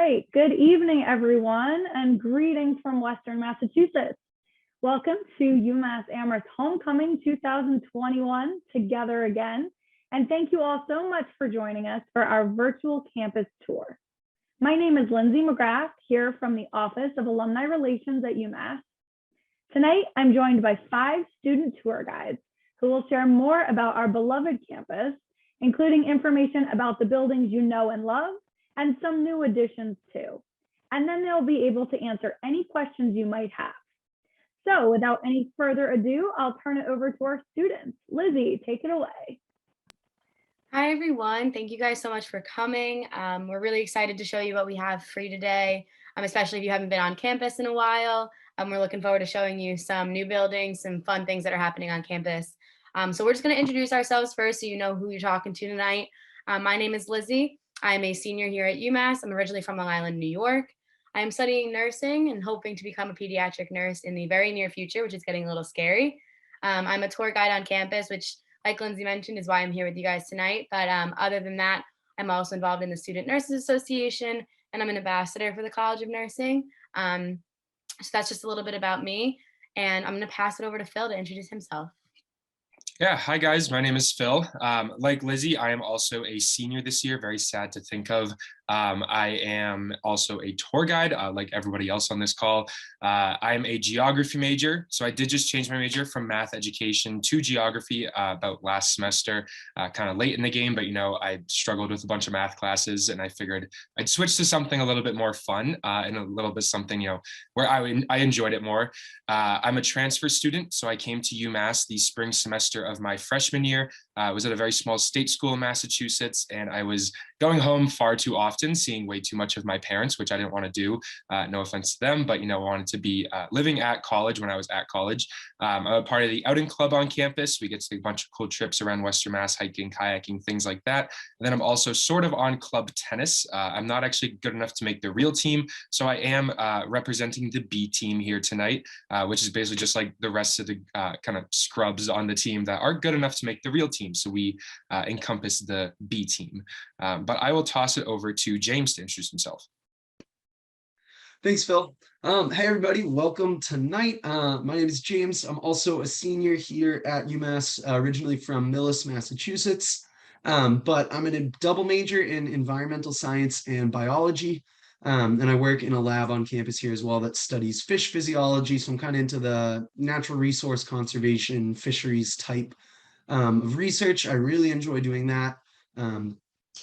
right. Good evening, everyone, and greetings from Western Massachusetts. Welcome to UMass Amherst Homecoming 2021, Together Again. And thank you all so much for joining us for our virtual campus tour. My name is Lindsay McGrath, here from the Office of Alumni Relations at UMass. Tonight, I'm joined by 5 student tour guides who will share more about our beloved campus, including information about the buildings you know and love, and some new additions too. And then they'll be able to answer any questions you might have. So without any further ado, I'll turn it over to our students. Lizzie, take it away. Hi, everyone. Thank you guys so much for coming. We're really excited to show you what we have for you today, especially if you haven't been on campus in a while. We're looking forward to showing you some new buildings, some fun things that are happening on campus. So we're just going to introduce ourselves first so you know who you're talking to tonight. My name is Lizzie. I'm a senior here at UMass. I'm originally from Long Island, New York. I am studying nursing and hoping to become a pediatric nurse in the very near future, which is getting a little scary. I'm a tour guide on campus, which, like Lindsay mentioned, is why I'm here with you guys tonight. But other than that, I'm also involved in the Student Nurses Association, and I'm an ambassador for the College of Nursing. So that's just a little bit about me. And I'm going to pass it over to Phil to introduce himself. Yeah, hi guys, my name is Phil. Like Lizzie, I am also a senior this year, very sad to think of. I am also a tour guide, like everybody else on this call. I am a geography major, so I did just change my major from math education to geography about last semester, kind of late in the game, but I struggled with a bunch of math classes and I figured I'd switch to something a little bit more fun and a little bit something, where I enjoyed it more. I'm a transfer student, so I came to UMass the spring semester of my freshman year. I was at a very small state school in Massachusetts, and I was going home far too often, seeing way too much of my parents, which I didn't want to do. No offense to them, but I wanted to be living at college when I was at college. I'm a part of the outing club on campus. We get to take a bunch of cool trips around Western Mass, hiking, kayaking, things like that. And then I'm also sort of on club tennis. I'm not actually good enough to make the real team, so I am representing the B team here tonight, which is basically just like the rest of the kind of scrubs on the team that aren't good enough to make the real team. So we encompass the B team. But I will toss it over to James to introduce himself. Thanks, Phil. Hey, everybody. Welcome tonight. My name is James. I'm also a senior here at UMass, originally from Millis, Massachusetts. But I'm in a double major in environmental science and biology. And I work in a lab on campus here as well that studies fish physiology. So I'm kind of into the natural resource conservation, fisheries type of research. I really enjoy doing that.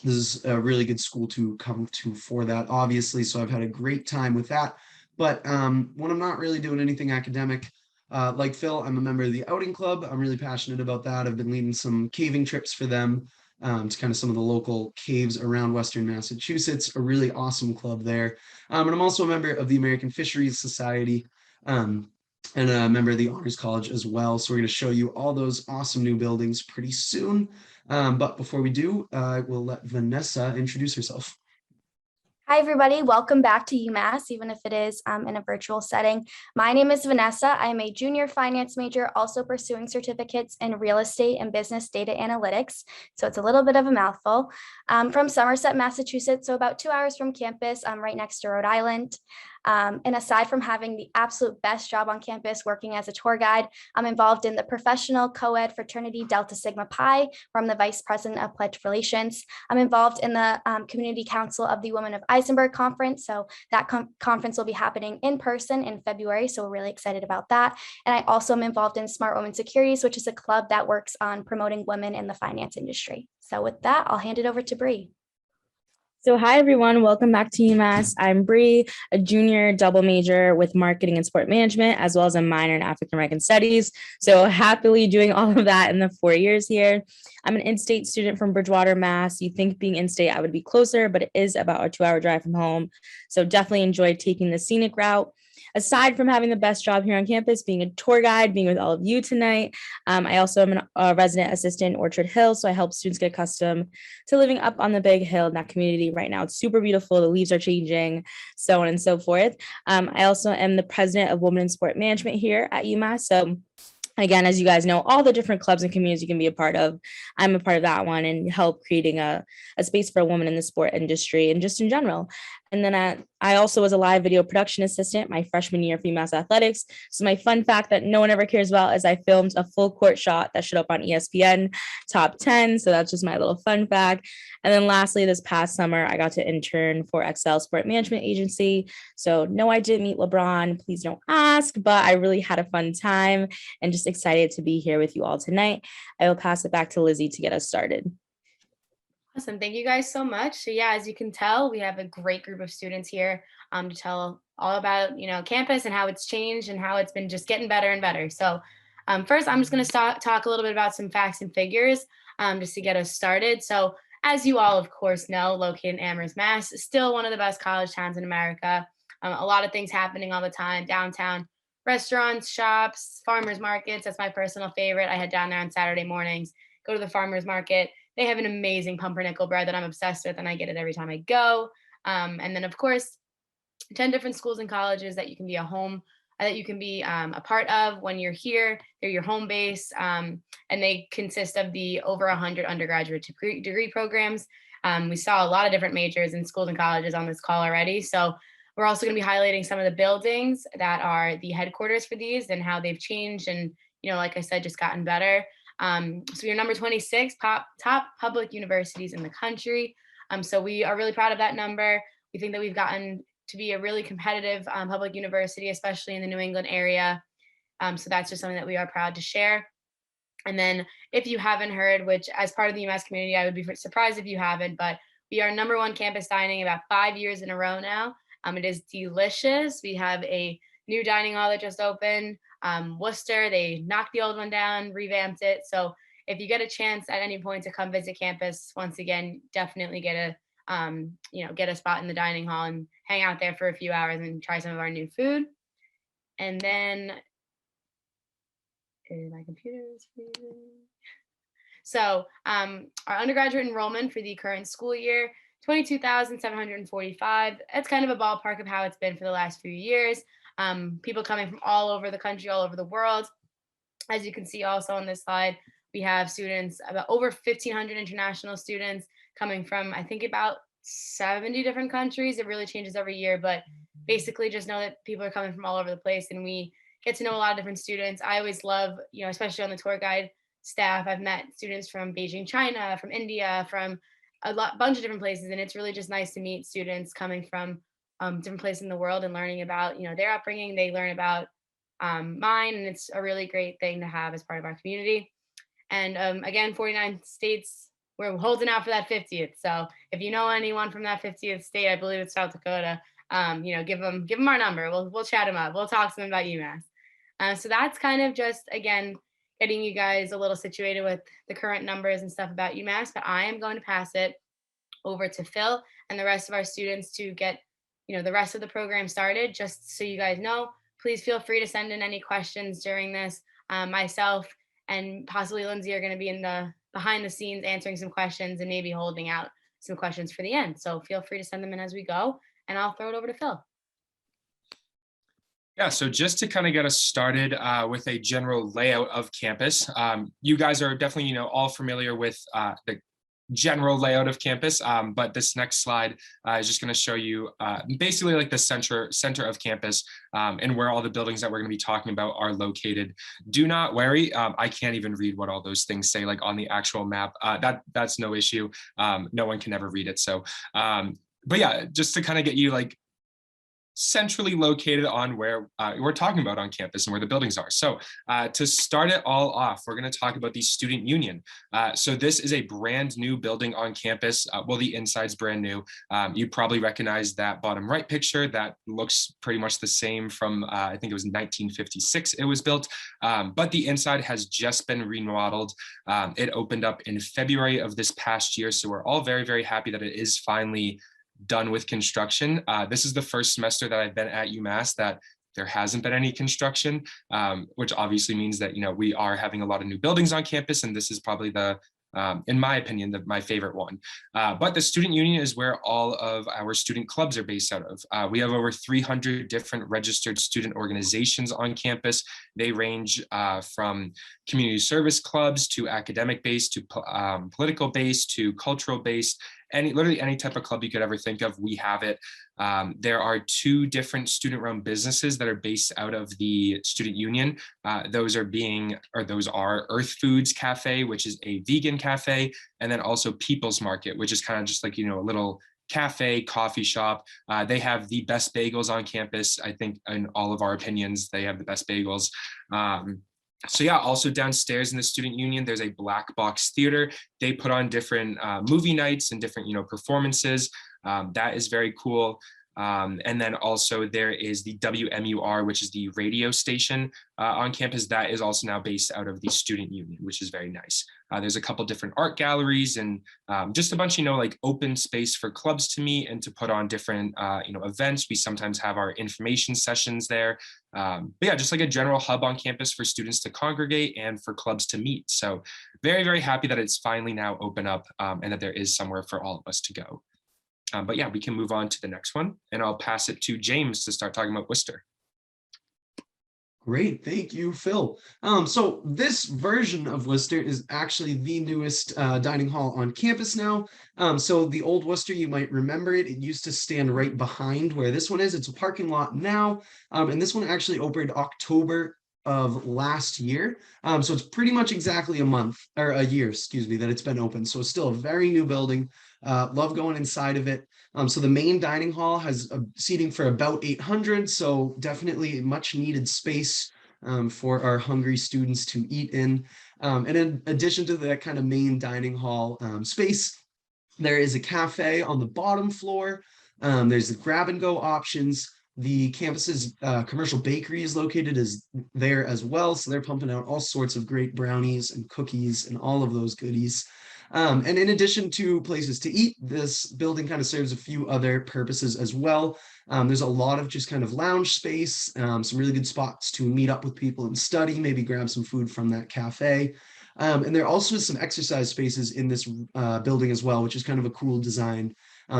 This is a really good school to come to for that, obviously. So I've had a great time with that. But when I'm not really doing anything academic, like Phil, I'm a member of the outing club. I'm really passionate about that. I've been leading some caving trips for them to kind of some of the local caves around Western Massachusetts, a really awesome club there. And I'm also a member of the American Fisheries Society. And a member of the Honors College as well. So we're going to show you all those awesome new buildings pretty soon. But before we do, I will let Vanessa introduce herself. Hi, everybody. Welcome back to UMass, even if it is in a virtual setting. My name is Vanessa. I am a junior finance major, also pursuing certificates in real estate and business data analytics. So it's a little bit of a mouthful. From Somerset, Massachusetts, so about 2 hours from campus, right next to Rhode Island. And aside from having the absolute best job on campus working as a tour guide, I'm involved in the professional co-ed fraternity Delta Sigma Pi, where I'm the vice president of pledge relations. I'm involved in the community council of the Women of Eisenberg conference. So that conference will be happening in person in February. So we're really excited about that. And I also am involved in Smart Women Securities, which is a club that works on promoting women in the finance industry. So with that, I'll hand it over to Bree. So hi, everyone. Welcome back to UMass. I'm Bree, a junior double major with marketing and sport management, as well as a minor in African American studies. So happily doing all of that in the 4 years here. I'm an in-state student from Bridgewater, Mass. You think being in-state, I would be closer, but it is about a 2-hour drive from home. So definitely enjoyed taking the scenic route. Aside from having the best job here on campus, being a tour guide, being with all of you tonight, I also am a resident assistant in Orchard Hill. So I help students get accustomed to living up on the big hill in that community right now. It's super beautiful. The leaves are changing, so on and so forth. I also am the president of Women in Sport Management here at UMass. So again, as you guys know, all the different clubs and communities you can be a part of, I'm a part of that one and help creating a space for a woman in the sport industry and just in general. And then I also was a live video production assistant my freshman year for UMass Athletics. So my fun fact that no one ever cares about is I filmed a full court shot that showed up on ESPN top 10. So that's just my little fun fact. And then lastly, this past summer, I got to intern for Excel Sport Management Agency. So no, I didn't meet LeBron. Please don't ask, but I really had a fun time and just excited to be here with you all tonight. I will pass it back to Lizzie to get us started. Awesome. Thank you guys so much. So yeah, as you can tell, we have a great group of students here to tell all about, campus and how it's changed and how it's been just getting better and better. So first, I'm just going to talk a little bit about some facts and figures just to get us started. So as you all, of course, know, located in Amherst, Mass, is still one of the best college towns in America. A lot of things happening all the time downtown. Restaurants, shops, farmers markets. That's my personal favorite. I head down there on Saturday mornings, go to the farmers market. They have an amazing pumpernickel bread that I'm obsessed with, and I get it every time I go. And then, of course, 10 different schools and colleges that you can be a part of when you're here. They're your home base, and they consist of the over 100 undergraduate degree programs. We saw a lot of different majors in schools and colleges on this call already. So we're also going to be highlighting some of the buildings that are the headquarters for these and how they've changed and, like I said, just gotten better. So we're number 26 top public universities in the country. So we are really proud of that number. We think that we've gotten to be a really competitive public university, especially in the New England area. So that's just something that we are proud to share. And then if you haven't heard, which as part of the UMass community, I would be surprised if you haven't, but we are number 1 campus dining about 5 years in a row now. It is delicious. We have a new dining hall that just opened. Worcester, they knocked the old one down, revamped it. So if you get a chance at any point to come visit campus, once again, definitely get a spot in the dining hall and hang out there for a few hours and try some of our new food. And then my computer is freezing. So our undergraduate enrollment for the current school year, 22,745. That's kind of a ballpark of how it's been for the last few years. People coming from all over the country, all over the world. As you can see also on this slide, we have students, about over 1,500 international students coming from, I think, about 70 different countries. It really changes every year, but basically just know that people are coming from all over the place and we get to know a lot of different students. I always love, especially on the tour guide staff, I've met students from Beijing, China, from India, from bunch of different places. And it's really just nice to meet students coming from different places in the world and learning about, their upbringing. They learn about mine, and it's a really great thing to have as part of our community. And again, 49 states, we're holding out for that 50th. So if you know anyone from that 50th state, I believe it's South Dakota, give them our number. We'll chat them up. We'll talk to them about UMass. So that's kind of just, again, getting you guys a little situated with the current numbers and stuff about UMass, but I am going to pass it over to Phil and the rest of our students to get, the rest of the program started. Just so you guys know, please feel free to send in any questions during this. Myself and possibly Lindsay are going to be in the behind the scenes answering some questions and maybe holding out some questions for the end. So feel free to send them in as we go, and I'll throw it over to Phil. Yeah, so just to kind of get us started with a general layout of campus, you guys are definitely, all familiar with the general layout of campus, but this next slide is just going to show you basically like the center of campus and where all the buildings that we're going to be talking about are located. Do not worry, I can't even read what all those things say like on the actual map. That's no issue. No one can ever read it. So, but yeah, just to kind of get you like centrally located on where we're talking about on campus and where the buildings are. So to start it all off, we're going to talk about the student union. So this is a brand new building on campus. Well, the inside's brand new. You probably recognize that bottom right picture. That looks pretty much the same from, I think it was 1956 it was built, but the inside has just been remodeled. It opened up in February of this past year. So we're all very, very happy that it is finally done with construction. This is the first semester that I've been at UMass that there hasn't been any construction, which obviously means that, we are having a lot of new buildings on campus, and this is probably the, in my opinion, my favorite one. But the student union is where all of our student clubs are based out of. We have over 300 different registered student organizations on campus. They range from community service clubs to academic based to political based to cultural based. literally any type of club you could ever think of, we have it. There are 2 different student-run businesses that are based out of the student union. Those are Earth Foods Cafe, which is a vegan cafe, and then also People's Market, which is kind of just like, a little cafe, coffee shop. They have the best bagels on campus. I think in all of our opinions, they have the best bagels. So yeah, also downstairs in the student union, there's a black box theater. They put on different movie nights and different, performances. That is very cool. And then also there is the WMUR, which is the radio station on campus. That is also now based out of the student union, which is very nice. There's a couple different art galleries and just a bunch, like open space for clubs to meet and to put on different, events. We sometimes have our information sessions there. But yeah, just like a general hub on campus for students to congregate and for clubs to meet. So very, very happy that it's finally now open up and that there is somewhere for all of us to go. But yeah, we can move on to the next one, and I'll pass it to James to start talking about Worcester. Great, thank you, Phil. So this version of Worcester is actually the newest dining hall on campus now. So the old Worcester, you might remember it. It used to stand right behind where this one is. It's a parking lot now, and this one actually opened October of last year. So it's pretty much exactly a year, excuse me, that it's been open. So it's still a very new building. Love going inside of it. So the main dining hall has seating for about 800. So definitely much needed space for our hungry students to eat in. And in addition to that kind of main dining hall space, there is a cafe on the bottom floor. There's the grab and go options. The campus's commercial bakery is located there as well. So they're pumping out all sorts of great brownies and cookies and all of those goodies. And in addition to places to eat, this building kind of serves a few other purposes as well. There's a lot of just kind of lounge space, some really good spots to meet up with people and study, maybe grab some food from that cafe. And there also is some exercise spaces in this building as well, which is kind of a cool design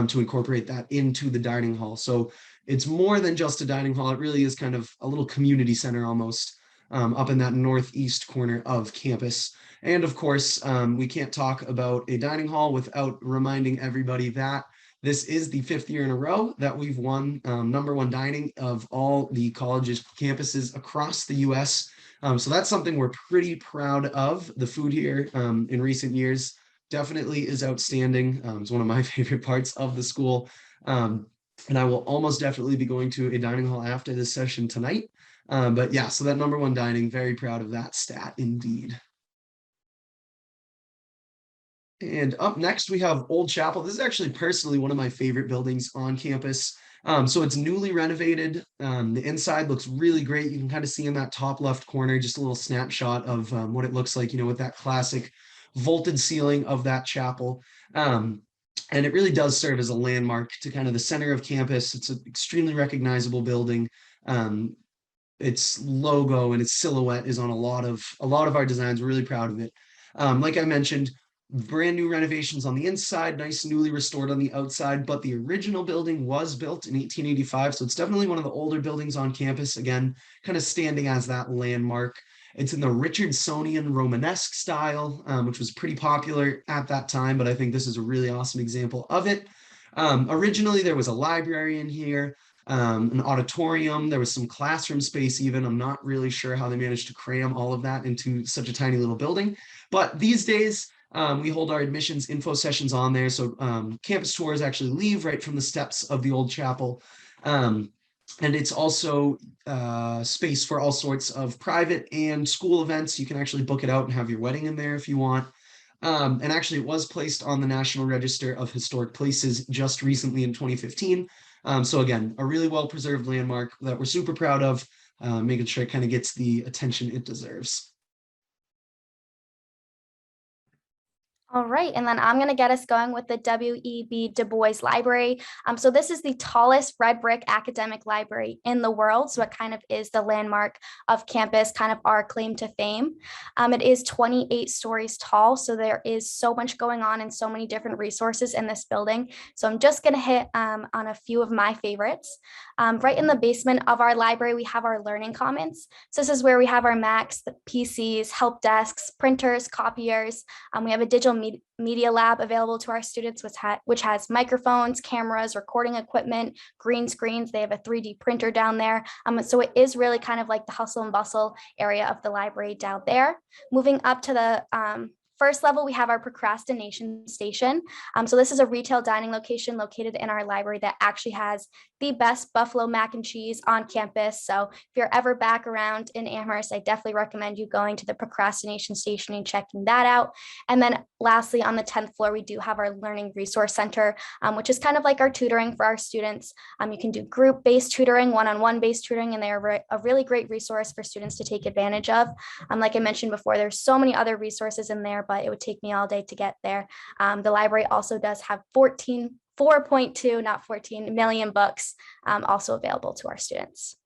to incorporate that into the dining hall. So it's more than just a dining hall. It really is kind of a little community center almost up in that northeast corner of campus. And of course, we can't talk about a dining hall without reminding everybody that this is the 5th year in a row that we've won #1 dining of all the colleges campuses across the US. So that's something we're pretty proud of. The food here in recent years definitely is outstanding. It's one of my favorite parts of the school. And I will almost definitely be going to a dining hall after this session tonight. But yeah, so that #1 dining, very proud of that stat indeed. And up next, we have Old Chapel. This is actually personally one of my favorite buildings on campus. So it's newly renovated. The inside looks really great. You can kind of see in that top left corner, just a little snapshot of what it looks like, with that classic vaulted ceiling of that chapel. And it really does serve as a landmark to kind of the center of campus. It's an extremely recognizable building. Its logo and its silhouette is on a lot of our designs. We're really proud of it. Like I mentioned, brand new renovations on the inside, nice newly restored on the outside, but the original building was built in 1885. So it's definitely one of the older buildings on campus, again, kind of standing as that landmark. It's in the Richardsonian Romanesque style, which was pretty popular at that time, but I think this is a really awesome example of it. Originally, there was a library in here, an auditorium, there was some classroom space even. I'm not really sure how they managed to cram all of that into such a tiny little building, but these days, we hold our admissions info sessions on there. So campus tours actually leave right from the steps of the old chapel. And it's also space for all sorts of private and school events. You can actually book it out and have your wedding in there if you want. And actually, it was placed on the National Register of Historic Places just recently in 2015. So again, a really well-preserved landmark that we're super proud of, making sure it kind of gets the attention it deserves. All right, and then I'm going to get us going with the W.E.B. Du Bois Library. So this is the tallest red brick academic library in the world. So it kind of is the landmark of campus, kind of our claim to fame. It is 28 stories tall. So there is so much going on and so many different resources in this building. So I'm just going to hit on a few of my favorites. Right in the basement of our library, we have our learning commons. So this is where we have our Macs, the PCs, help desks, printers, copiers. We have a digital media lab available to our students, which has microphones, cameras, recording equipment, green screens. They have a 3D printer down there. So it is really kind of like the hustle and bustle area of the library down there. Moving up to the first level, we have our procrastination station. So this is a retail dining location located in our library that actually has the best buffalo mac and cheese on campus. So if you're ever back around in Amherst, I definitely recommend you going to the procrastination station and checking that out. And then lastly, on the 10th floor, we do have our Learning Resource Center, which is kind of like our tutoring for our students. You can do group-based tutoring, one-on-one based tutoring, and they're a really great resource for students to take advantage of. Like I mentioned before, there's so many other resources in there, but it would take me all day to get there. The library also does have 4.2, not 14 million books also available to our students.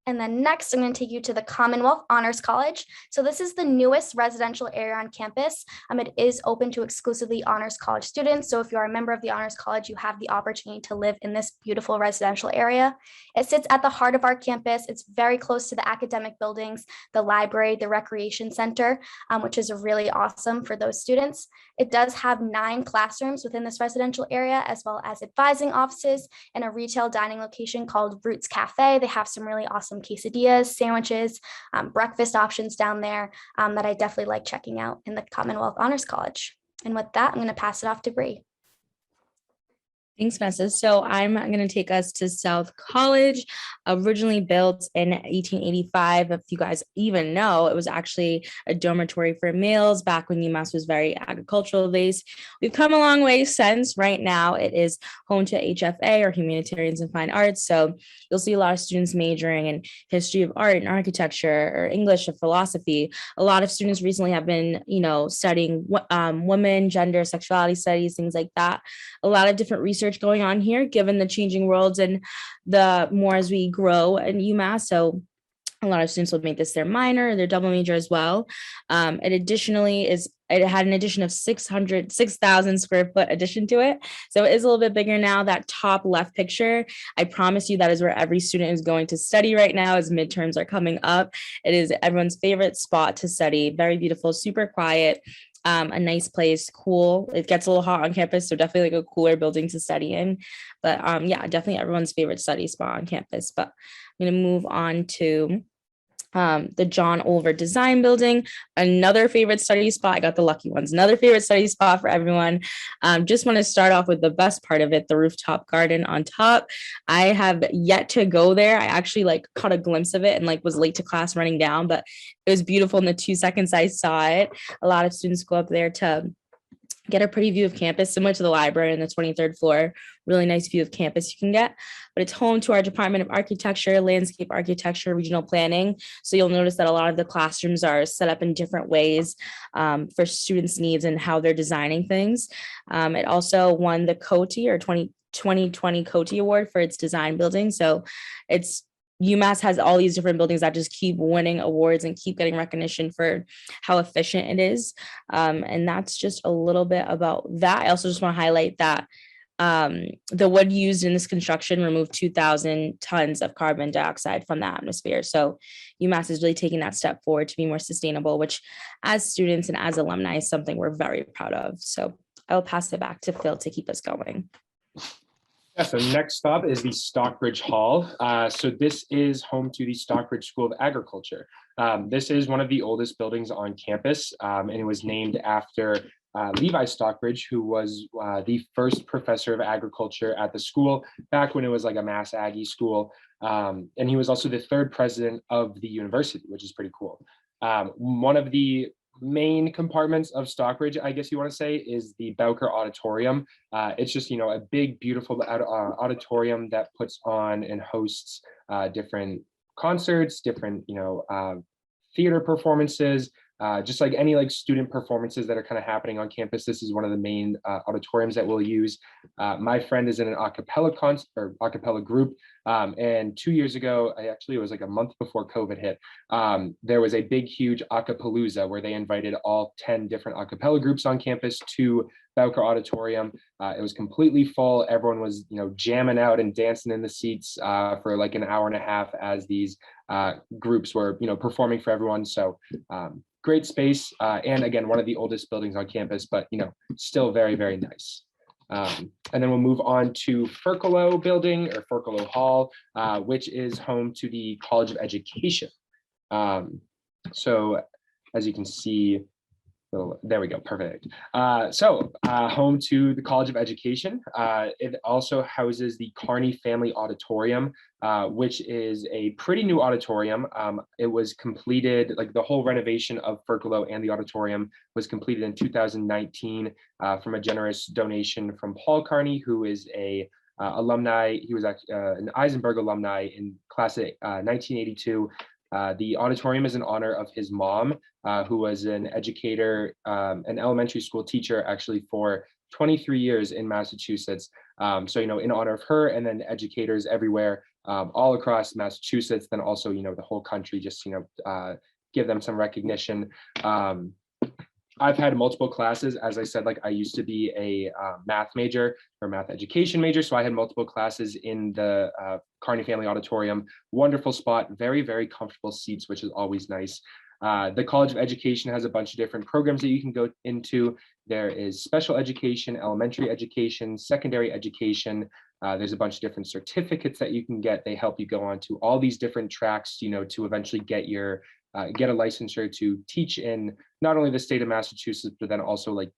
And then next, I'm going to take you to the Commonwealth Honors College. So this is the newest residential area on campus. It is open to exclusively Honors College students. So if you are a member of the Honors College, you have the opportunity to live in this beautiful residential area. It sits at the heart of our campus. It's very close to the academic buildings, the library, the recreation center, which is really awesome for those students. It does have 9 classrooms within this residential area, as well as advising offices and a retail dining location called Roots Cafe. They have some really awesome quesadillas, sandwiches, breakfast options down there that I definitely like checking out in the Commonwealth Honors College. And with that, I'm going to pass it off to Bree. Thanks, Vanessa. So I'm going to take us to South College, originally built in 1885. If you guys even know, it was actually a dormitory for males back when UMass was very agricultural based. We've come a long way since. Right now, it is home to HFA, or Humanitarians and Fine Arts. So you'll see a lot of students majoring in history of art and architecture, or English or philosophy. A lot of students recently have been, studying women, gender, sexuality studies, things like that. A lot of different research going on here, given the changing worlds and the more as we grow in UMass. So a lot of students will make this their minor, their double major as well. It had an addition of 6,000 square foot addition to it. So it is a little bit bigger now. That top left picture, I promise you that is where every student is going to study right now as midterms are coming up. It is everyone's favorite spot to study. Very beautiful, super quiet. A nice place, cool. It gets a little hot on campus, so definitely like a cooler building to study in. But yeah, definitely everyone's favorite study spot on campus. But I'm going to move on to the John Olver Design Building, another favorite study spot. I got the lucky ones. Another favorite study spot for everyone. Just want to start off with the best part of it, the rooftop garden on top. I have yet to go there. I actually caught a glimpse of it and was late to class running down, but it was beautiful in the 2 seconds I saw it. A lot of students go up there to get a pretty view of campus, similar to the library on the 23rd floor. Really nice view of campus you can get. But it's home to our Department of Architecture, Landscape Architecture, Regional Planning. So you'll notice that a lot of the classrooms are set up in different ways for students' needs and how they're designing things. It also won the COTI, or 2020 COTI Award, for its design building. So UMass has all these different buildings that just keep winning awards and keep getting recognition for how efficient it is. And that's just a little bit about that. I also just want to highlight that the wood used in this construction removed 2,000 tons of carbon dioxide from the atmosphere. So UMass is really taking that step forward to be more sustainable, which as students and as alumni is something we're very proud of. So I will pass it back to Phil to keep us going. Yeah, so next stop is the Stockbridge Hall. So this is home to the Stockbridge School of Agriculture. This is one of the oldest buildings on campus, and it was named after Levi Stockbridge, who was the first professor of agriculture at the school back when it was like a mass Aggie school. And he was also the 3rd president of the university, which is pretty cool. One of the main compartments of Stockbridge, I guess you want to say, is the Bowker Auditorium. It's just, a big, beautiful auditorium that puts on and hosts different concerts, different, theater performances, just like any student performances that are kind of happening on campus. This is one of the main auditoriums that we'll use. My friend is in an a cappella group. And 2 years ago, it was like a month before COVID hit, there was a big, huge acapalooza where they invited all 10 different a cappella groups on campus to Bowker Auditorium. It was completely full. Everyone was, jamming out and dancing in the seats for like an hour and a half as these groups were, performing for everyone. So great space, and again, one of the oldest buildings on campus, but still very, very nice. And then we'll move on to Ferkelo building or Ferkelo Hall, which is home to the College of Education. So as you can see, there we go, perfect. Home to the College of Education. It also houses the Carney Family Auditorium, which is a pretty new auditorium. It was completed, like the whole renovation of Ferkelo and the auditorium was completed in 2019 from a generous donation from Paul Carney, who is a alumni. He was actually an Eisenberg alumni in class of 1982. The auditorium is in honor of his mom, who was an educator, an elementary school teacher actually for 23 years in Massachusetts. So, in honor of her, and then educators everywhere, all across Massachusetts, then also, the whole country, just, give them some recognition. I've had multiple classes. As I said, like I used to be a math major or math education major. So I had multiple classes in the Carney Family Auditorium. Wonderful spot, very, very comfortable seats, which is always nice. The College of Education has a bunch of different programs that you can go into. There is special education, elementary education, secondary education. There's a bunch of different certificates that you can get. They help you go on to all these different tracks, to eventually get your get a licensure to teach in not only the state of Massachusetts, but then also like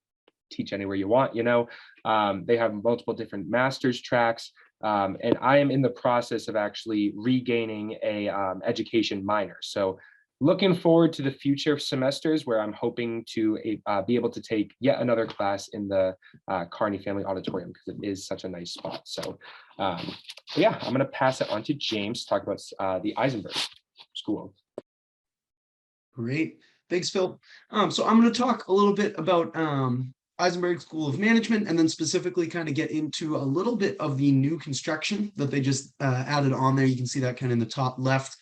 teach anywhere you want. They have multiple different master's tracks. And I am in the process of actually regaining a education minor. So looking forward to the future semesters where I'm hoping to be able to take yet another class in the Carney Family Auditorium, because it is such a nice spot. So yeah, I'm going to pass it on to James to talk about the Eisenberg School. Great. Thanks, Phil. So I'm going to talk a little bit about Eisenberg School of Management, and then specifically kind of get into a little bit of the new construction that they just added on there. You can see that kind of in the top left.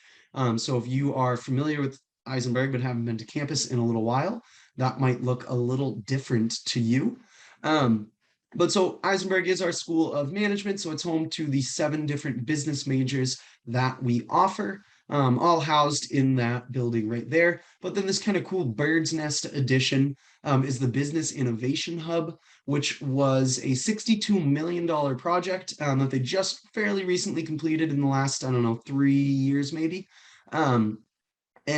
So if you are familiar with Eisenberg but haven't been to campus in a little while, that might look a little different to you. But so Eisenberg is our School of Management. So it's home to the 7 different business majors that we offer. All housed in that building right there. But then this kind of cool bird's nest addition is the Business Innovation Hub, which was a $62 million project that they just fairly recently completed in the last, 3 years maybe. And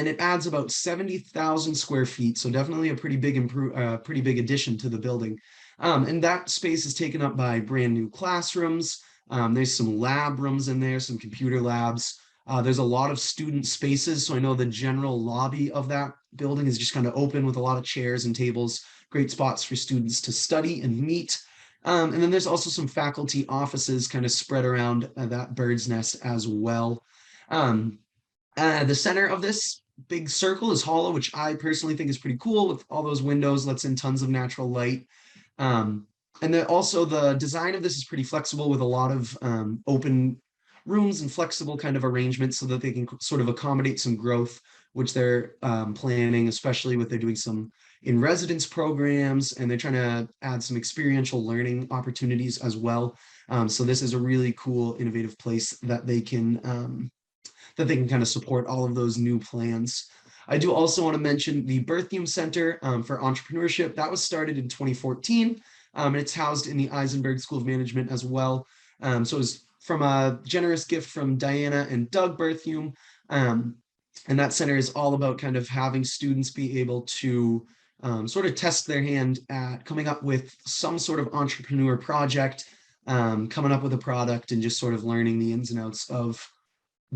it adds about 70,000 square feet. So definitely a pretty big addition to the building. And that space is taken up by brand new classrooms. There's some lab rooms in there, some computer labs. There's a lot of student spaces. So I know the general lobby of that building is just kind of open with a lot of chairs and tables, great spots for students to study and meet. And then there's also some faculty offices kind of spread around that bird's nest as well. The center of this big circle is hollow, which I personally think is pretty cool with all those windows, lets in tons of natural light. And then also the design of this is pretty flexible with a lot of open rooms and flexible kind of arrangements so that they can sort of accommodate some growth, which they're planning, especially with they're doing some in residence programs, and they're trying to add some experiential learning opportunities as well. So this is a really cool, innovative place that they can kind of support all of those new plans. I do also want to mention the Berthium Center for Entrepreneurship. That was started in 2014. And it's housed in the Eisenberg School of Management as well. So it was from a generous gift from Diana and Doug Berthium. And that center is all about kind of having students be able to sort of test their hand at coming up with some sort of entrepreneur project, coming up with a product, and just sort of learning the ins and outs of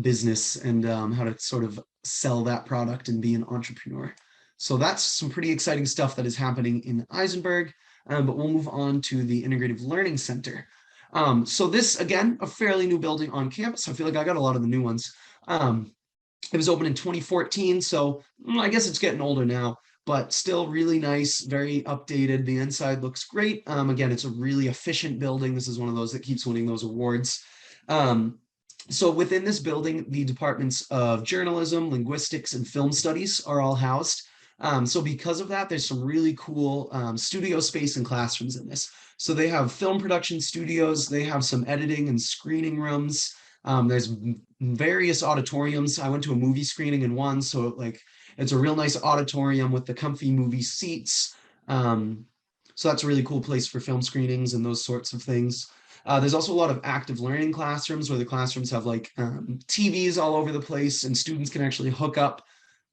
business and how to sort of sell that product and be an entrepreneur. So that's some pretty exciting stuff that is happening in Eisenberg. But we'll move on to the Integrative Learning Center. So this, again, a fairly new building on campus. I feel like I got a lot of the new ones. It was opened in 2014, so I guess it's getting older now, but still really nice, very updated. The inside looks great. Again, it's a really efficient building. This is one of those that keeps winning those awards. So within this building, the departments of journalism, linguistics, and film studies are all housed. So because of that, there's some really cool studio space and classrooms in this. So they have film production studios, they have some editing and screening rooms. There's various auditoriums. I went to a movie screening in one, so like It's a real nice auditorium with the comfy movie seats. So that's a really cool place for film screenings and those sorts of things. There's also a lot of active learning classrooms where the classrooms have like TVs all over the place, and students can actually hook up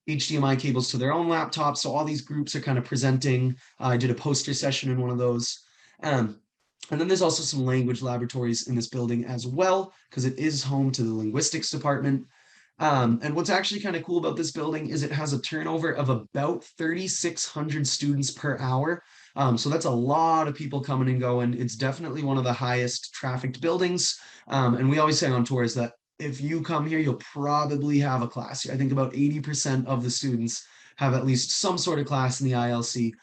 HDMI cables to their own laptops. So all these groups are kind of presenting. I did a poster session in one of those. And then there's also some language laboratories in this building as well, because it is home to the linguistics department. And what's actually kind of cool about this building is it has a turnover of about 3,600 students per hour. So that's a lot of people coming and going. It's definitely one of the highest trafficked buildings. And we always say on tours that if you come here, you'll probably have a class. I think about 80% of the students have at least some sort of class in the ILC.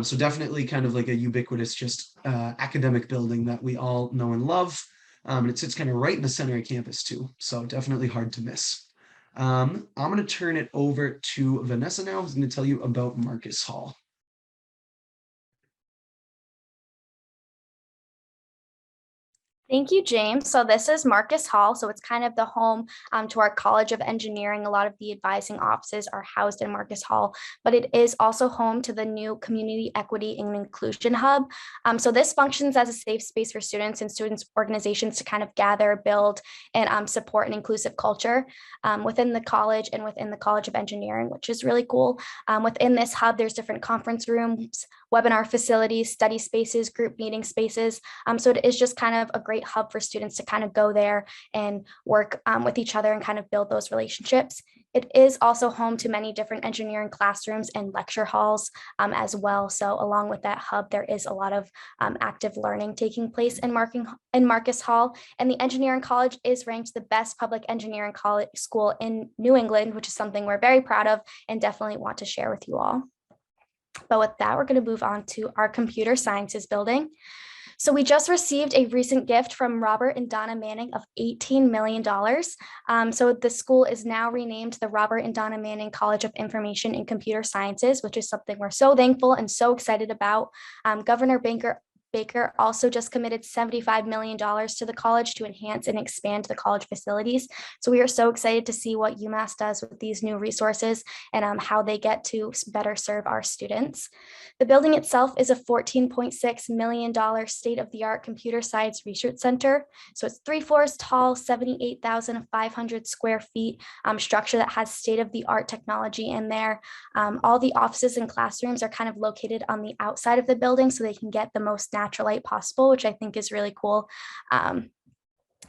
So definitely kind of like a ubiquitous, just academic building that we all know and love. And it sits kind of right in the center of campus too. So definitely hard to miss. I'm going to turn it over to Vanessa now, who's going to tell you about Marcus Hall. Thank you, James. So this is Marcus Hall. So it's kind of the home to our College of Engineering. A lot of the advising offices are housed in Marcus Hall, but it is also home to the new Community Equity and Inclusion Hub. So this functions as a safe space for students and students' organizations to kind of gather, build, and support an inclusive culture within the college and within the College of Engineering, which is really cool. Within this hub, there's different conference rooms, webinar facilities, study spaces, group meeting spaces. So it is just kind of a great hub for students to kind of go there and work with each other and kind of build those relationships. It is also home to many different engineering classrooms and lecture halls as well. So along with that hub, there is a lot of active learning taking place in Marcus Hall. And the engineering college is ranked the best public engineering college school in New England, which is something we're very proud of and definitely want to share with you all. But with that, we're going to move on to our computer sciences building. So we just received a recent gift from Robert and Donna Manning of $18 million. So the school is now renamed the Robert and Donna Manning College of Information and Computer Sciences, which is something we're so thankful and so excited about. Governor Baker also just committed $75 million to the college to enhance and expand the college facilities. So we are so excited to see what UMass does with these new resources and how they get to better serve our students. The building itself is a $14.6 million state-of-the-art computer science research center. So it's 3 floors tall, 78,500 square feet structure that has state-of-the-art technology in there. All the offices and classrooms are kind of located on the outside of the building so they can get the most natural light possible, which I think is really cool.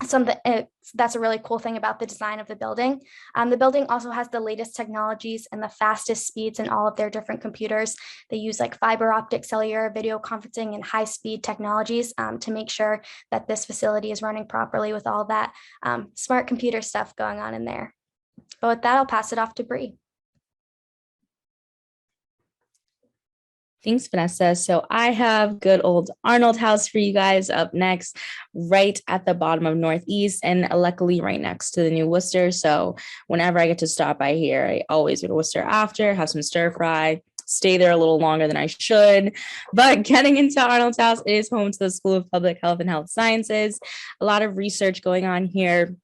That's a really cool thing about the design of the building. The building also has the latest technologies and the fastest speeds in all of their different computers. They use like fiber optic, cellular, video conferencing, and high-speed technologies to make sure that this facility is running properly with all that smart computer stuff going on in there. But with that, I'll pass it off to Bree. Thanks, Vanessa. So I have good old Arnold House for you guys up next, right at the bottom of Northeast, and luckily right next to the new Worcester. So whenever I get to stop by here, I always go to Worcester after, have some stir fry, stay there a little longer than I should. But getting into Arnold's House, it is home to the School of Public Health and Health Sciences. A lot of research going on here.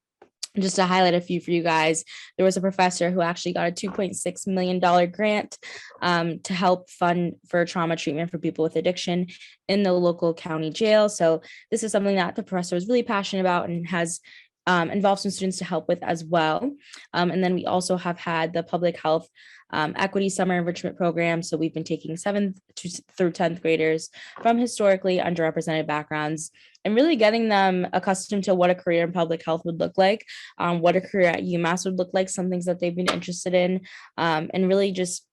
Just to highlight a few for you guys, there was a professor who actually got a $2.6 million grant to help fund for trauma treatment for people with addiction in the local county jail. So this is something that the professor was really passionate about and has involved some students to help with as well. And then we also have had the public health equity summer enrichment program. So we've been taking 7th through 10th graders from historically underrepresented backgrounds and really getting them accustomed to what a career in public health would look like, what a career at UMass would look like, some things that they've been interested in, and really just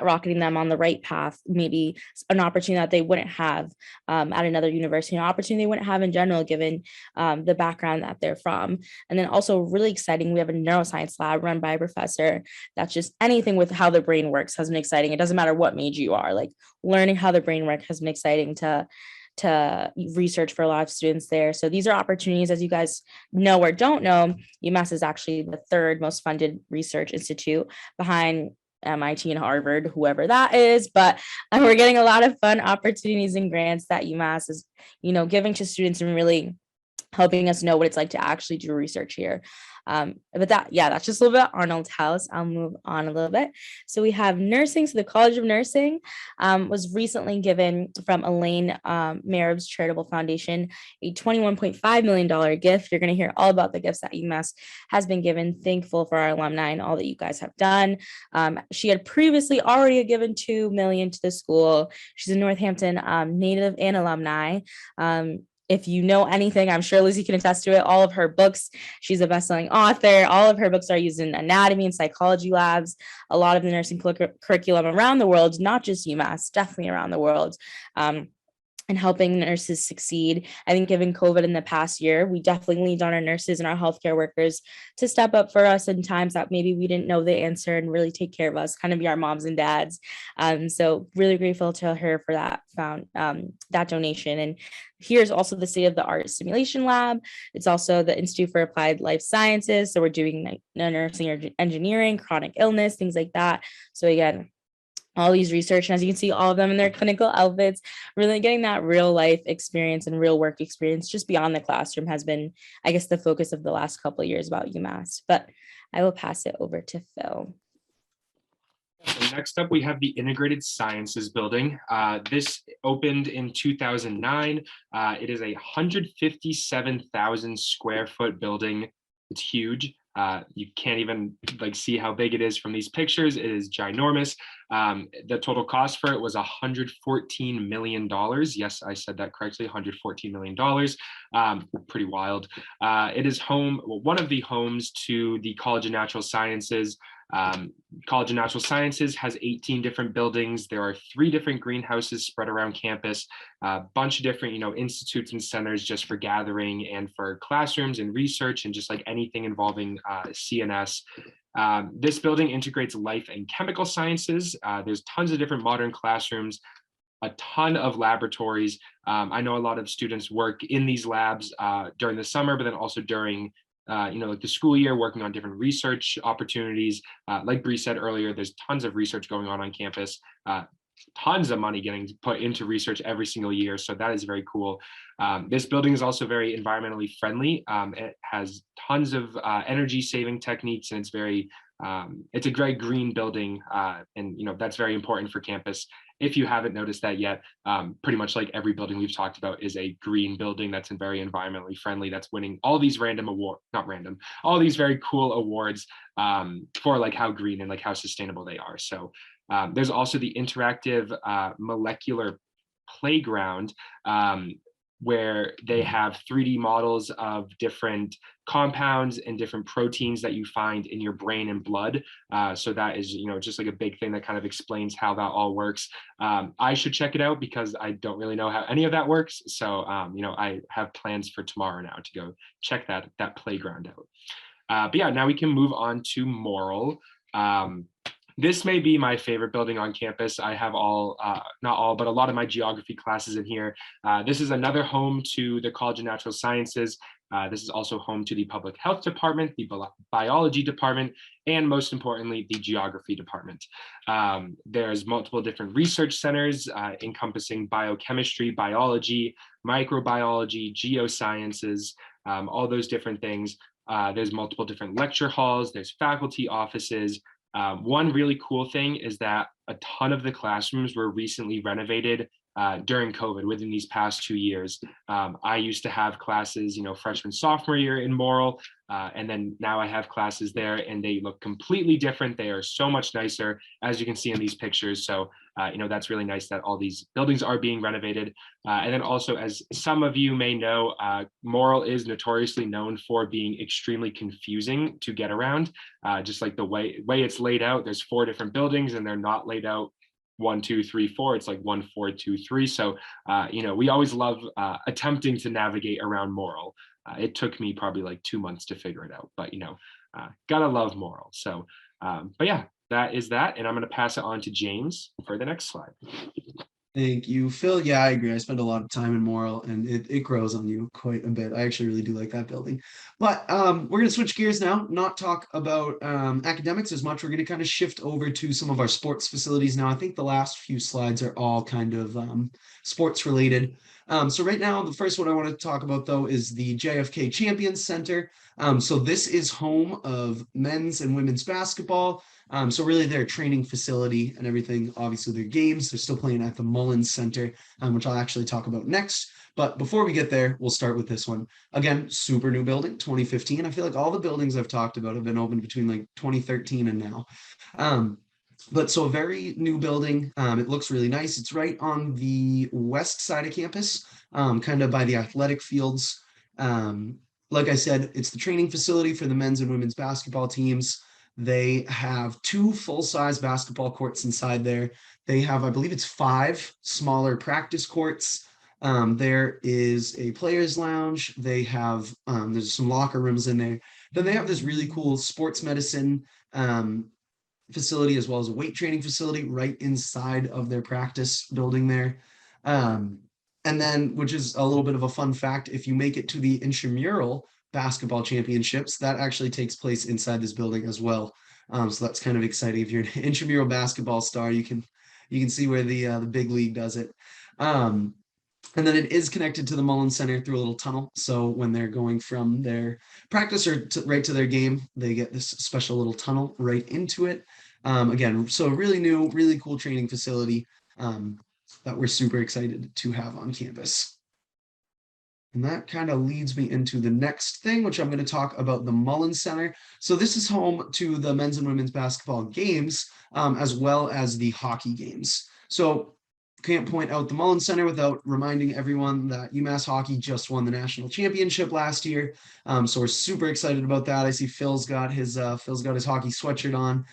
rocketing them on the right path, maybe an opportunity that they wouldn't have at another university, an opportunity they wouldn't have in general, given the background that they're from. And then also really exciting, we have a neuroscience lab run by a professor that's just anything with how the brain works has been exciting. It doesn't matter what major you are, like learning how the brain works has been exciting to research for a lot of students there. So these are opportunities, as you guys know or don't know, UMass is actually the 3rd most funded research institute behind MIT and Harvard, whoever that is, but we're getting a lot of fun opportunities and grants that UMass is, giving to students and really helping us know what it's like to actually do research here. But that's just a little bit of Arnold's house. I'll move on a little bit. So we have nursing. So the College of Nursing was recently given from Elaine Merib's Charitable Foundation a $21.5 million gift. You're going to hear all about the gifts that UMass has been given. Thankful for our alumni and all that you guys have done. She had previously already given $2 million to the school. She's a Northampton native and alumni. If you know anything, I'm sure Lizzie can attest to it. All of her books, she's a best-selling author. All of her books are used in anatomy and psychology labs. A lot of the nursing curriculum around the world, not just UMass, definitely around the world. And helping nurses succeed. I think given COVID in the past year, we definitely leaned on our nurses and our healthcare workers to step up for us in times that maybe we didn't know the answer and really take care of us, kind of be our moms and dads. So really grateful to her for that that donation. And here's also the state of the art simulation lab. It's also the Institute for Applied Life Sciences. So we're doing nursing or engineering, chronic illness, things like that. So again, all these research, and as you can see, all of them in their clinical outfits, really getting that real life experience and real work experience just beyond the classroom has been, I guess, the focus of the last couple of years about UMass. But I will pass it over to Phil. So next up, we have the Integrated Sciences Building. This opened in 2009. It is a 157,000 square foot building. It's huge. You can't even see how big it is from these pictures. It is ginormous. The total cost for it was $114 million. Yes, I said that correctly, $114 million. Pretty wild. It is one of the homes to the College of Natural Sciences. College of Natural Sciences has 18 different buildings. There are 3 different greenhouses spread around campus, a bunch of different, institutes and centers just for gathering and for classrooms and research and just anything involving CNS. This building integrates life and chemical sciences. There's tons of different modern classrooms, a ton of laboratories. I know a lot of students work in these labs during the summer, but then also during the school year, working on different research opportunities. Like Bree said earlier, there's tons of research going on campus, tons of money getting put into research every single year. So that is very cool. This building is also very environmentally friendly. It has tons of energy saving techniques, and it's a very green building. And that's very important for campus. If you haven't noticed that yet, pretty much like every building we've talked about is a green building that's very environmentally friendly, that's winning all these all these very cool awards for how green and how sustainable they are. So there's also the interactive molecular playground, where they have 3D models of different compounds and different proteins that you find in your brain and blood. So that is, just a big thing that kind of explains how that all works. I should check it out because I don't really know how any of that works. So, I have plans for tomorrow now to go check that playground out. But yeah, now we can move on to Morrill. This may be my favorite building on campus. I have not all, but a lot of my geography classes in here. This is another home to the College of Natural Sciences. This is also home to the Public Health Department, the Biology Department, and most importantly, the Geography Department. There's multiple different research centers encompassing biochemistry, biology, microbiology, geosciences, all those different things. There's multiple different lecture halls, there's faculty offices. One really cool thing is that a ton of the classrooms were recently renovated during COVID within these past 2 years. I used to have classes, freshman, sophomore year in Morrill, and then now I have classes there and they look completely different. They are so much nicer, as you can see in these pictures. So, that's really nice that all these buildings are being renovated. And then also, as some of you may know, Morrill is notoriously known for being extremely confusing to get around. Just like the way it's laid out, there's 4 different buildings and they're not laid out 1, 2, 3, 4. It's 1, 4, 2, 3. So, we always love attempting to navigate around Morrill. It took me probably 2 months to figure it out, but gotta love Morrill. So, but yeah, that is that. And I'm going to pass it on to James for the next slide. Thank you, Phil. Yeah, I agree. I spend a lot of time in Morrill and it grows on you quite a bit. I actually really do like that building. But we're going to switch gears now, not talk about academics as much. We're going to kind of shift over to some of our sports facilities now. I think the last few slides are all kind of sports related. So right now, the first one I want to talk about though is the JFK Champions Center. So this is home of men's and women's basketball. So really their training facility and everything, obviously their games, they're still playing at the Mullins Center, which I'll actually talk about next. But before we get there, we'll start with this one. Again, super new building, 2015. I feel like all the buildings I've talked about have been opened between like 2013 and now. But so a very new building. It looks really nice. It's right on the west side of campus, kind of by the athletic fields. Like I said, it's the training facility for the men's and women's basketball teams. They have 2 full-size basketball courts inside there. They have, I believe it's 5 smaller practice courts. There is a players' lounge. They have, there's some locker rooms in there. Then they have this really cool sports medicine facility as well as a weight training facility right inside of their practice building there. And then, which is a little bit of a fun fact, if you make it to the intramural basketball championships, that actually takes place inside this building as well. So that's kind of exciting. If you're an intramural basketball star, you can see where the big league does it. And then it is connected to the Mullins Center through a little tunnel. So when they're going from their practice or right to their game, they get this special little tunnel right into it. Again, so really new, really cool training facility that we're super excited to have on campus. And that kind of leads me into the next thing, which I'm going to talk about the Mullins Center. So this is home to the men's and women's basketball games, as well as the hockey games. So can't point out the Mullins Center without reminding everyone that UMass hockey just won the national championship last year. So we're super excited about that. I see Phil's got his hockey sweatshirt on.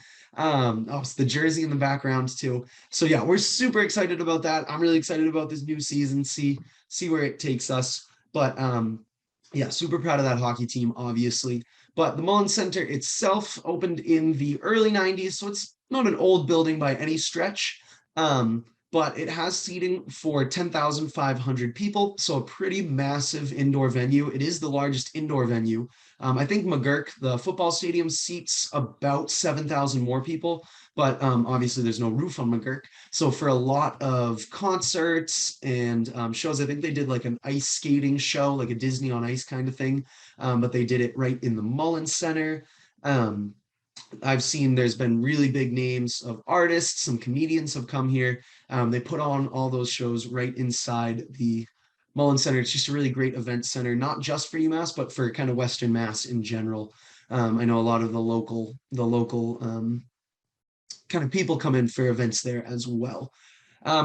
It's the jersey in the background too. So yeah, we're super excited about that. I'm really excited about this new season, see where it takes us. But yeah, super proud of that hockey team, obviously. But the Mullins Center itself opened in the early 90s, so it's not an old building by any stretch. But it has seating for 10,500 people, so a pretty massive indoor venue. It is the largest indoor venue. I think McGurk, the football stadium, seats about 7,000 more people, but obviously there's no roof on McGurk. So for a lot of concerts and shows, I think they did like an ice skating show, like a Disney on Ice kind of thing, but they did it right in the Mullins Center. I've seen there's been really big names of artists, some comedians have come here. They put on all those shows right inside the Mullins Center. It's just a really great event center, not just for UMass, but for kind of Western Mass in general. I know a lot of the local kind of people come in for events there as well.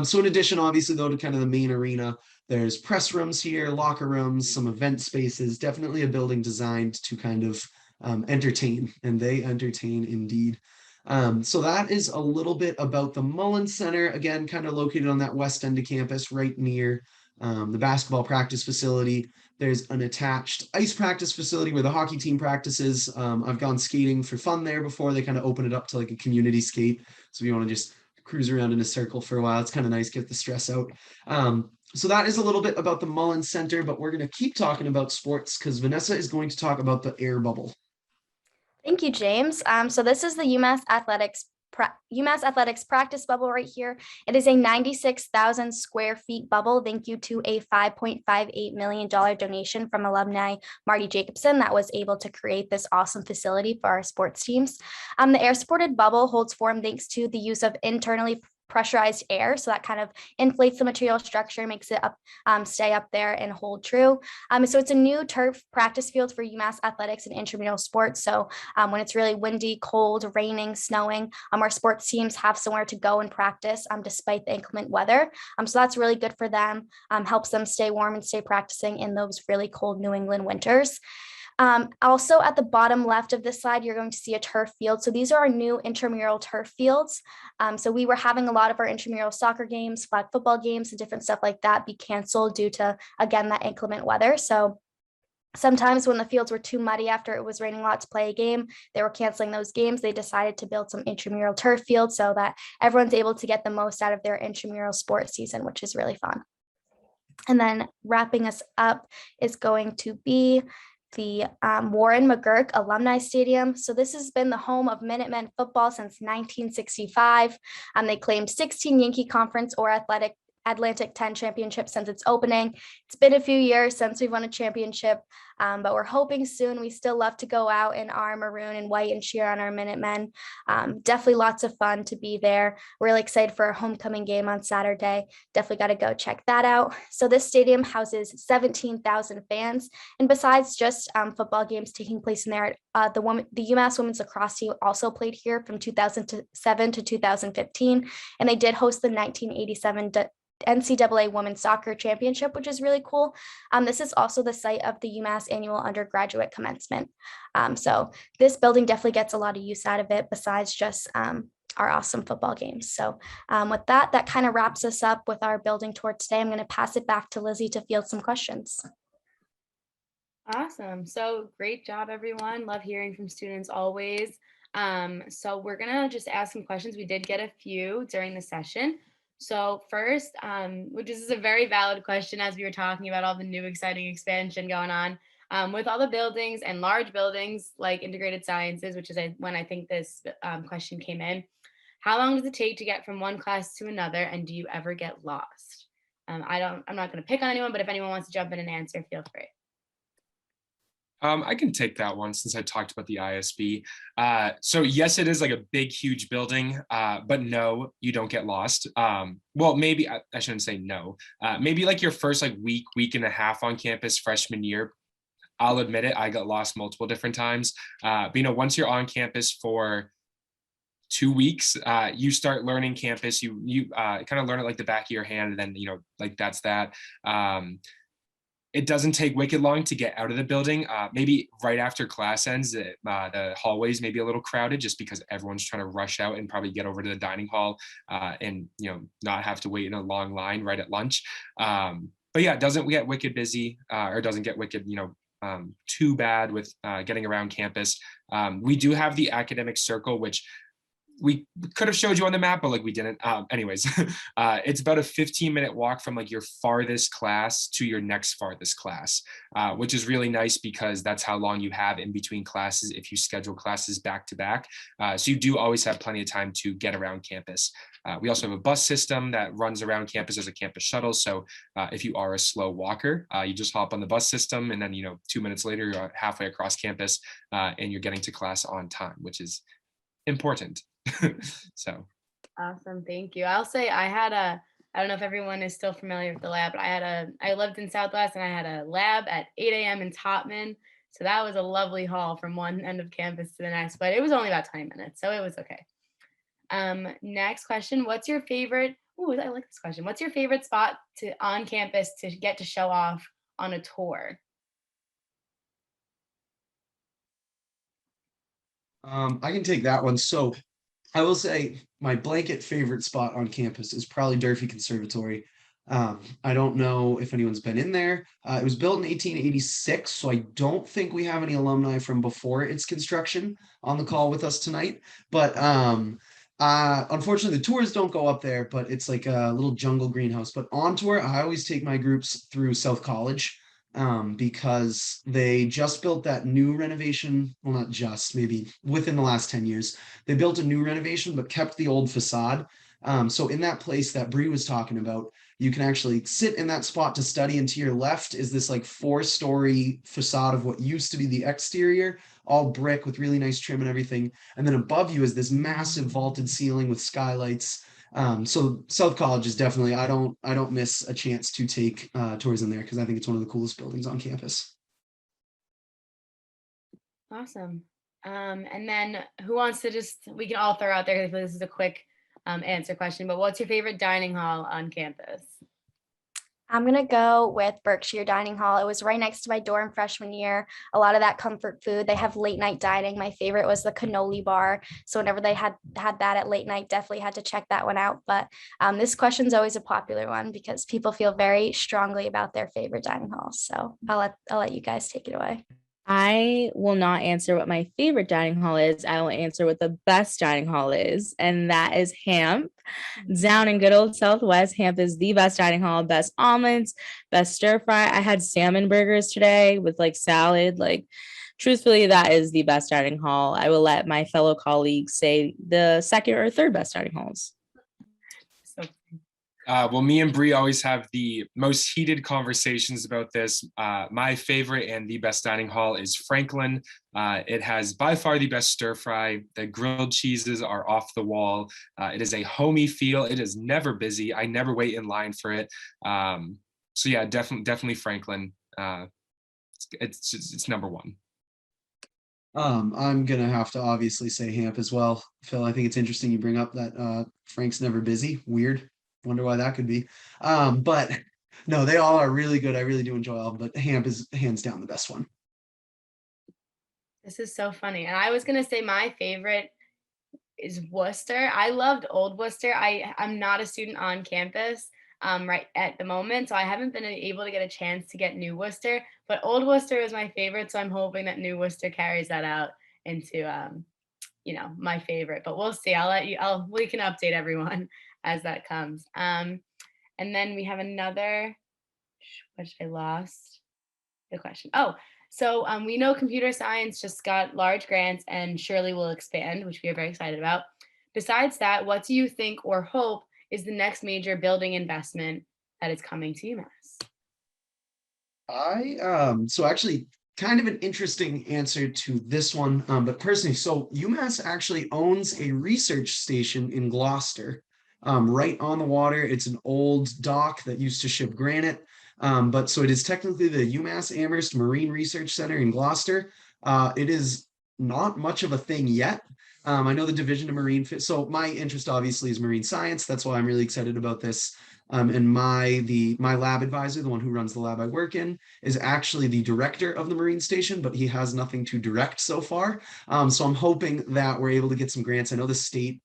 So in addition, obviously, though, to kind of the main arena, there's press rooms here, locker rooms, some event spaces, definitely a building designed to kind of entertain, and they entertain indeed. So that is a little bit about the Mullins Center, again, kind of located on that west end of campus, right near the basketball practice facility. There's an attached ice practice facility where the hockey team practices. I've gone skating for fun there before. They kind of open it up to like a community skate. So if you want to just cruise around in a circle for a while, it's kind of nice, get the stress out. So that is a little bit about the Mullins Center, but we're going to keep talking about sports because Vanessa is going to talk about the air bubble. Thank you, James. So this is the UMass Athletics practice bubble right here. It is a 96,000 square feet bubble. Thank you to a $5.58 million donation from alumni Marty Jacobson that was able to create this awesome facility for our sports teams. The air supported bubble holds form thanks to the use of internally pressurized air, so that kind of inflates the material structure, makes it stay up there and hold true. So it's a new turf practice field for UMass athletics and intramural sports. So when it's really windy, cold, raining, snowing, our sports teams have somewhere to go and practice despite the inclement weather. So that's really good for them, helps them stay warm and stay practicing in those really cold New England winters. Also at the bottom left of this slide, you're going to see a turf field. So these are our new intramural turf fields. So we were having a lot of our intramural soccer games, flag football games, and different stuff like that be canceled due to, again, that inclement weather. So sometimes when the fields were too muddy after it was raining a lot to play a game, they were canceling those games. They decided to build some intramural turf fields so that everyone's able to get the most out of their intramural sports season, which is really fun. And then wrapping us up is going to be the Warren McGurk Alumni Stadium. So this has been the home of Minutemen football since 1965. They claimed 16 Yankee Conference or Athletic Atlantic 10 championship since its opening. It's been a few years since we've won a championship, but we're hoping soon. We still love to go out in our maroon and white and cheer on our Minutemen. Definitely lots of fun to be there. Really excited for our homecoming game on Saturday. Definitely got to go check that out. So this stadium houses 17,000 fans. And besides just football games taking place in there, the UMass women's lacrosse team also played here from 2007 to 2015. And they did host the 1987 NCAA Women's Soccer Championship, which is really cool. This is also the site of the UMass annual undergraduate commencement. So this building definitely gets a lot of use out of it besides just our awesome football games. So with that kind of wraps us up with our building tour today. I'm going to pass it back to Lizzie to field some questions. Awesome. So great job, everyone. Love hearing from students always. So we're going to just ask some questions. We did get a few during the session. So first, which is a very valid question as we were talking about all the new exciting expansion going on with all the buildings and large buildings like integrated sciences, which is when I think this question came in. How long does it take to get from one class to another, and do you ever get lost? I'm not going to pick on anyone, but if anyone wants to jump in and answer, feel free. I can take that one since I talked about the ISB. So yes, it is like a big, huge building, but no, you don't get lost. Well, maybe I shouldn't say no. Maybe like your first like week and a half on campus freshman year, I'll admit it, I got lost multiple different times. But once you're on campus for 2 weeks, you start learning campus. You kind of learn it like the back of your hand, and then like that's that. It doesn't take wicked long to get out of the building. Maybe right after class ends, the hallways may be a little crowded just because everyone's trying to rush out and probably get over to the dining hall and not have to wait in a long line right at lunch. But yeah, it doesn't get wicked busy or doesn't get wicked too bad with getting around campus. We do have the academic circle, which we could have showed you on the map, but like we didn't. Anyways, it's about a 15-minute walk from like your farthest class to your next farthest class, which is really nice because that's how long you have in between classes if you schedule classes back to back. So you do always have plenty of time to get around campus. We also have a bus system that runs around campus. There's a campus shuttle. So if you are a slow walker, you just hop on the bus system and then, 2 minutes later, you're halfway across campus and you're getting to class on time, which is important. So awesome, thank you. I'll say I don't know if everyone is still familiar with the lab, but I lived in Southwest and I had a lab at 8 a.m. in Topman. So that was a lovely haul from one end of campus to the next, but it was only about 20 minutes, so it was okay. Next question, what's your favorite, I like this question. What's your favorite spot on campus to get to show off on a tour? I can take that one. So I will say my blanket favorite spot on campus is probably Durfee Conservatory. I don't know if anyone's been in there. It was built in 1886, so I don't think we have any alumni from before its construction on the call with us tonight. But unfortunately, the tours don't go up there, but it's like a little jungle greenhouse. But on tour, I always take my groups through South College. Because they just built that new renovation. Well, not just, maybe within the last 10 years, they built a new renovation, but kept the old facade. So in that place that Bree was talking about, you can actually sit in that spot to study, and to your left is this like 4-story facade of what used to be the exterior, all brick with really nice trim and everything. And then above you is this massive vaulted ceiling with skylights. So South College is definitely, I don't miss a chance to take tours in there because I think it's one of the coolest buildings on campus. Awesome. And then who wants to we can all throw out there, because this is a quick answer question, but what's your favorite dining hall on campus? I'm going to go with Berkshire Dining Hall. It was right next to my dorm freshman year. A lot of that comfort food. They have late night dining. My favorite was the cannoli bar. So whenever they had that at late night, definitely had to check that one out. But this question is always a popular one because people feel very strongly about their favorite dining halls. So I'll let you guys take it away. I will not answer what my favorite dining hall is. I will answer what the best dining hall is, and that is Hamp. Down in good old Southwest, Hamp is the best dining hall, best omelets, best stir fry. I had salmon burgers today with like salad. Like, truthfully, that is the best dining hall. I will let my fellow colleagues say the second or third best dining halls. Well, me and Bree always have the most heated conversations about this. My favorite and the best dining hall is Franklin. It has by far the best stir fry. The grilled cheeses are off the wall. It is a homey feel. It is never busy. I never wait in line for it. So yeah, definitely Franklin. It's number one. I'm gonna have to obviously say Hamp as well. Phil, I think it's interesting you bring up that Frank's never busy. Weird. Wonder why that could be. But no, they all are really good. I really do enjoy all, but Hamp is hands down the best one. This is so funny. And I was gonna say my favorite is Worcester. I loved Old Worcester. I'm not a student on campus right at the moment, so I haven't been able to get a chance to get New Worcester. But Old Worcester is my favorite, so I'm hoping that New Worcester carries that out into my favorite. But we'll see. We can update everyone as that comes. And then we have another. Which I lost the question. Oh, so we know computer science just got large grants and surely will expand, which we are very excited about. Besides that, what do you think or hope is the next major building investment that is coming to UMass? So actually kind of an interesting answer to this one, but personally, so UMass actually owns a research station in Gloucester, right on the water. It's an old dock that used to ship granite. But so it is technically the UMass Amherst Marine Research Center in Gloucester. It is not much of a thing yet. I know the Division of Marine, so my interest obviously is marine science. That's why I'm really excited about this. And my lab advisor, the one who runs the lab I work in, is actually the director of the Marine Station, but he has nothing to direct so far. So I'm hoping that we're able to get some grants. I know the state,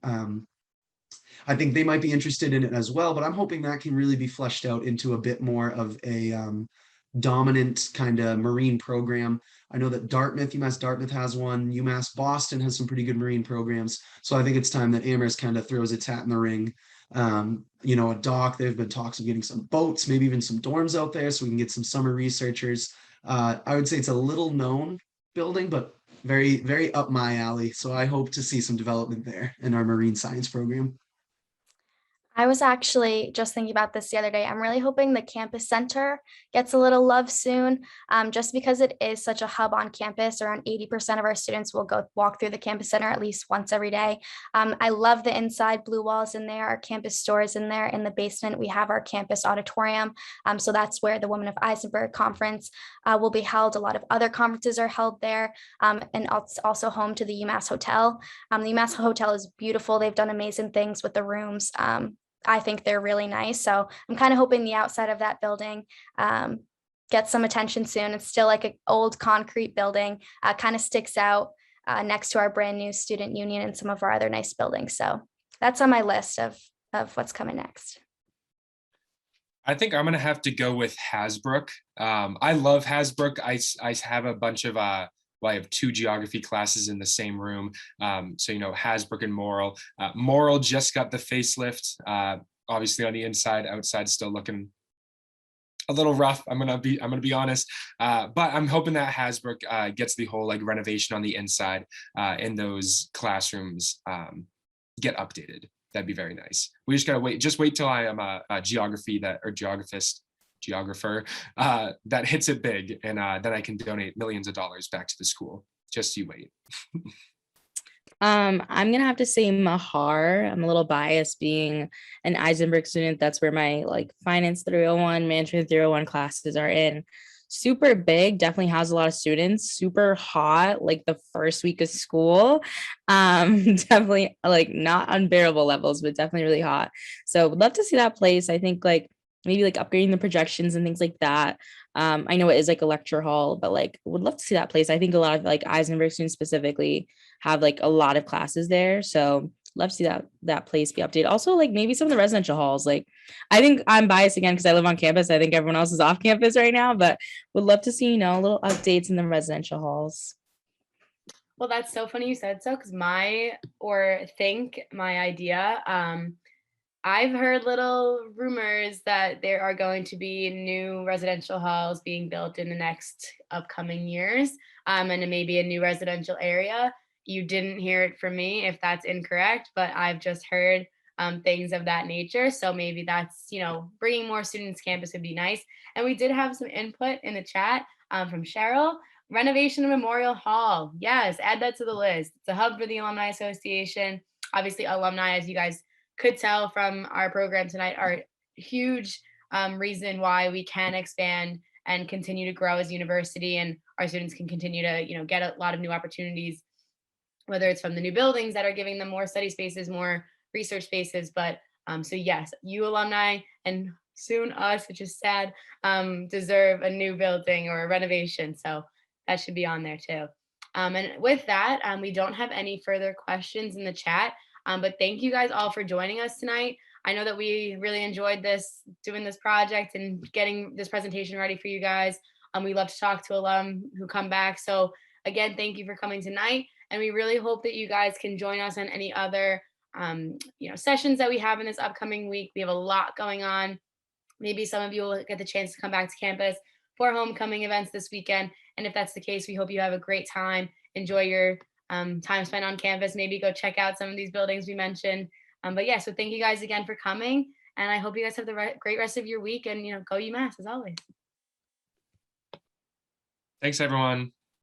I think they might be interested in it as well, but I'm hoping that can really be fleshed out into a bit more of a dominant kind of marine program. I know that UMass Dartmouth has one. UMass Boston has some pretty good marine programs. So I think it's time that Amherst kind of throws its hat in the ring. A dock, there's been talks of getting some boats, maybe even some dorms out there so we can get some summer researchers. I would say it's a little known building, but very, very up my alley. So I hope to see some development there in our marine science program. I was actually just thinking about this the other day. I'm really hoping the campus center gets a little love soon, just because it is such a hub on campus. Around 80% of our students will go walk through the campus center at least once every day. I love the inside blue walls in there, our campus stores in there. In the basement, we have our campus auditorium. So that's where the Women of Eisenberg conference will be held. A lot of other conferences are held there, and it's also home to the UMass Hotel. The UMass Hotel is beautiful. They've done amazing things with the rooms. I think they're really nice. So I'm kind of hoping the outside of that building gets some attention soon. It's still like an old concrete building, kind of sticks out next to our brand new student union and some of our other nice buildings. So that's on my list of what's coming next. I think I'm gonna have to go with Hasbrook. I love Hasbrook. I have a bunch of I have 2 geography classes in the same room. So Hasbrook and Morrill. Morrill just got the facelift. Obviously on the inside, outside still looking a little rough. I'm gonna be honest. But I'm hoping that Hasbrook gets the whole renovation on the inside, and those classrooms get updated. That'd be very nice. We just gotta wait. Just wait till I am a geographer that hits it big, and then I can donate millions of dollars back to the school. Just you wait. I'm gonna have to say Mahar. I'm a little biased being an Eisenberg student. That's where my finance 301, management 301 classes are in. Super big, definitely has a lot of students, super hot, the first week of school. Definitely not unbearable levels, but definitely really hot. So would love to see that place. I think maybe upgrading the projections and things like that. I know it is a lecture hall, but would love to see that place. I think a lot of Eisenberg students specifically have a lot of classes there. So love to see that place be updated. Also, maybe some of the residential halls. I think I'm biased again because I live on campus. I think everyone else is off campus right now, but would love to see, little updates in the residential halls. Well, that's so funny you said so, because my idea, I've heard little rumors that there are going to be new residential halls being built in the next upcoming years, and maybe a new residential area. You didn't hear it from me if that's incorrect, but I've just heard things of that nature. So maybe that's, bringing more students to campus would be nice. And we did have some input in the chat from Cheryl. Renovation of Memorial Hall. Yes, add that to the list. It's a hub for the Alumni Association. Obviously, alumni, as you guys could tell from our program tonight, are a huge reason why we can expand and continue to grow as a university, and our students can continue to, get a lot of new opportunities, whether it's from the new buildings that are giving them more study spaces, more research spaces. But so yes, you alumni and soon us, which is sad, deserve a new building or a renovation. So that should be on there too. And with that, we don't have any further questions in the chat, but thank you guys all for joining us tonight. I know that we really enjoyed doing this project and getting this presentation ready for you guys. We love to talk to alum who come back. So again, thank you for coming tonight. And we really hope that you guys can join us on any other sessions that we have in this upcoming week. We have a lot going on. Maybe some of you will get the chance to come back to campus for homecoming events this weekend. And if that's the case, we hope you have a great time. Enjoy your time spent on campus. Maybe go check out some of these buildings we mentioned. But yeah, so thank you guys again for coming. And I hope you guys have the great rest of your week, and go UMass as always. Thanks, everyone.